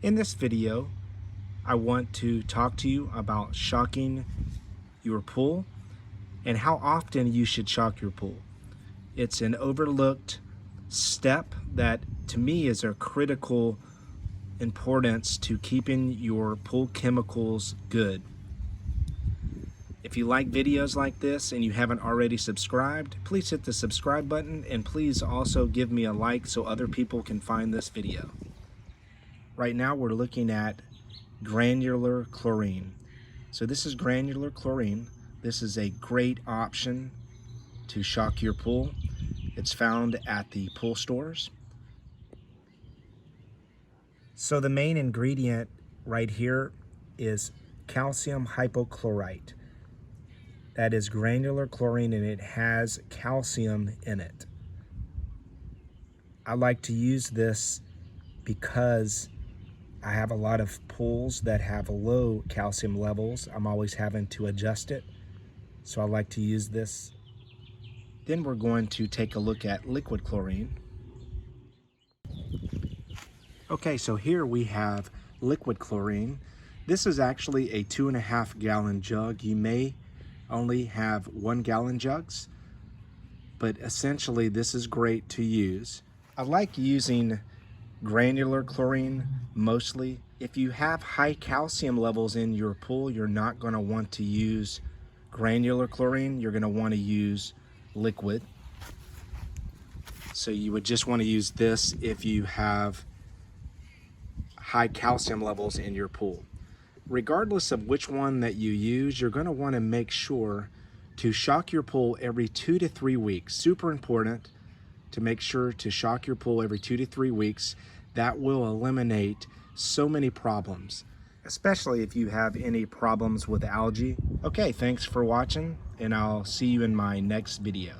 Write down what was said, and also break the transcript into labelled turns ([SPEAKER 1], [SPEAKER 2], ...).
[SPEAKER 1] In this video, I want to talk to you about shocking your pool and how often you should shock your pool. It's an overlooked step that to me is a critical importance to keeping your pool chemicals good. If you like videos like this and you haven't already subscribed, please hit the subscribe button and please also give me a like so other people can find this video. Right now we're looking at granular chlorine. So this is granular chlorine. This is a great option to shock your pool. It's found at the pool stores. So the main ingredient right here is calcium hypochlorite. That is granular chlorine and it has calcium in it. I like to use this because I have a lot of pools that have low calcium levels. I'm always having to adjust it, so I like to use this. Then we're going to take a look at liquid chlorine. Okay, so here we have liquid chlorine. This is actually a 2.5 gallon jug. You may only have 1 gallon jugs, but essentially this is great to use. I like using granular chlorine mostly. If you have high calcium levels in your pool, you're not going to want to use granular chlorine. You're going to want to use liquid. So you would just want to use this if you have high calcium levels in your pool. Regardless of which one that you use, you're going to want to make sure to shock your pool every 2 to 3 weeks. Super important to make sure to shock your pool every 2 to 3 weeks. That will eliminate so many problems, especially if you have any problems with algae. Okay, thanks for watching, and I'll see you in my next video.